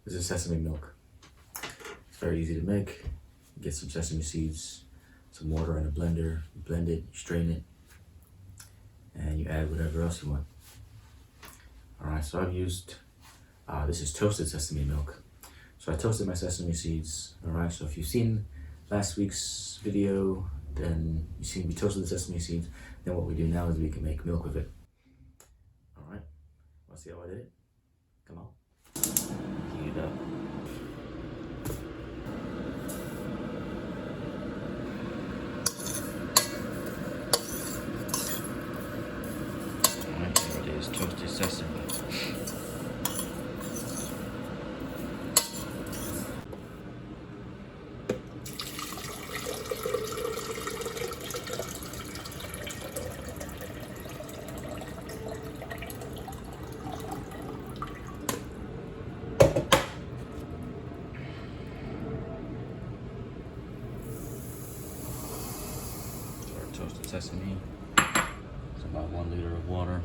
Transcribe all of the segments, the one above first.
This is sesame milk. It's very easy to make. You get some sesame seeds, some water in a blender, you blend it, you strain it, and you add whatever else you want. Alright, so I've used, this is toasted sesame milk. So I toasted my sesame seeds. Alright, so if you've seen last week's video, then you've seen we toasted the sesame seeds. Then what we do now is we can make milk with it. Alright, wanna see how I did it? Come on. Heat it up. Alright, here it is, toasted sesame. Toasted sesame. It's about 1 liter of water.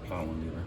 About 1 liter.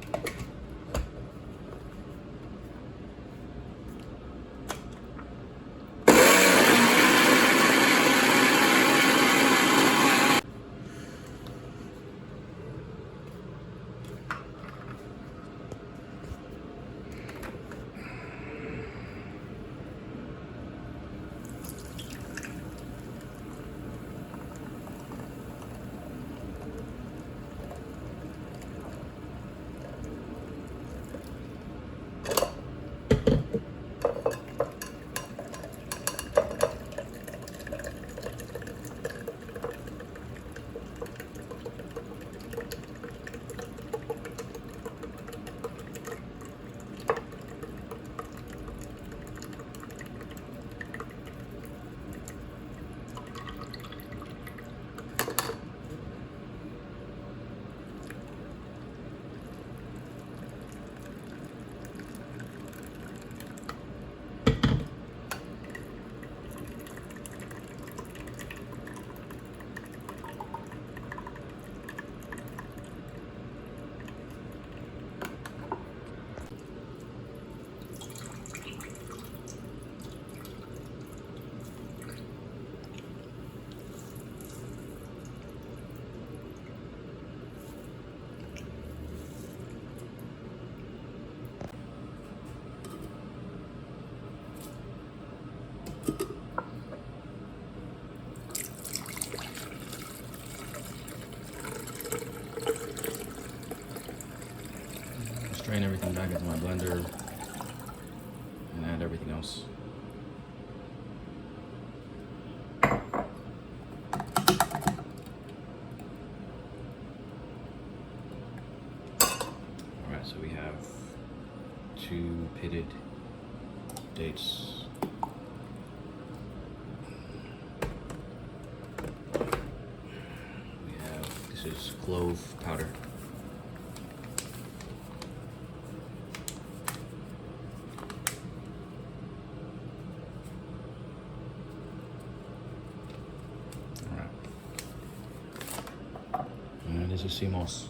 Strain everything back into my blender and add everything else. Alright, so we have 2 pitted dates. We have, this is clove powder. And this is sea moss.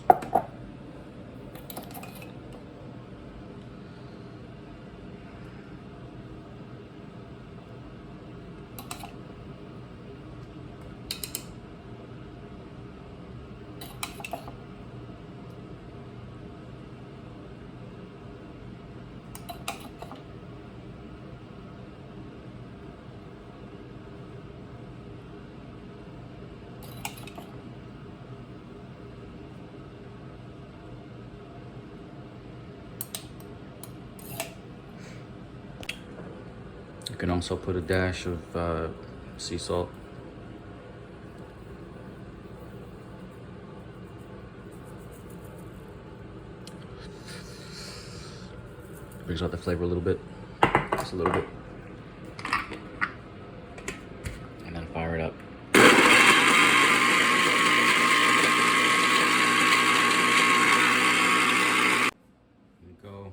You can also put a dash of sea salt. Brings out the flavor a little bit, just a little bit. And then fire it up. Here we go.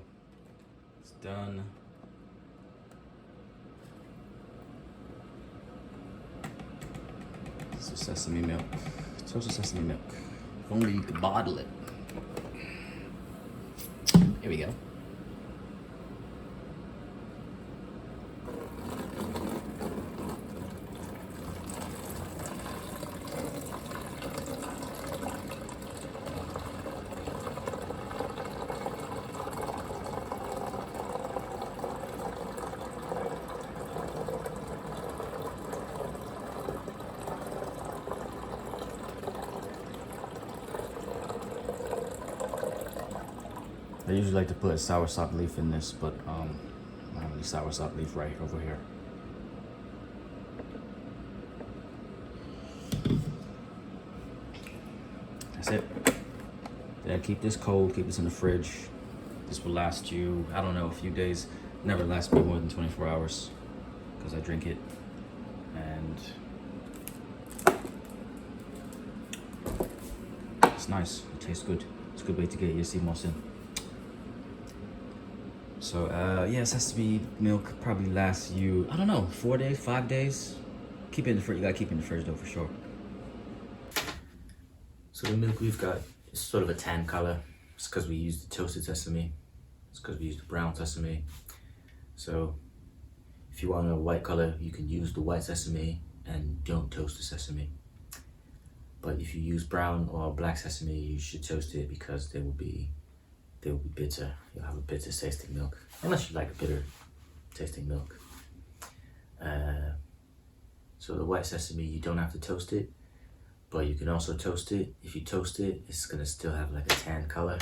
It's done. This is sesame milk. Toasted sesame milk. If only you could bottle it. Here we go. I usually like to put a soursop leaf in this, but I have any soursop leaf right over here. That's it. Then keep this cold, keep this in the fridge. This will last you, I don't know, a few days. Never lasts me more than 24 hours because I drink it. And it's nice, it tastes good. It's a good way to get your sea moss in. So yeah, sesame milk probably lasts you, I don't know, 4 days, 5 days. Keep it in the fridge, you gotta keep it in the fridge though for sure. So the milk we've got is sort of a tan color. It's because we use the toasted sesame. It's because we use the brown sesame. So if you want a white color, you can use the white sesame and don't toast the sesame. But if you use brown or black sesame, you should toast it because they will be bitter. You'll have a bitter tasting milk, unless you like a bitter tasting milk. So the white sesame, you don't have to toast it, but you can also toast it. If you toast it, it's gonna still have like a tan color.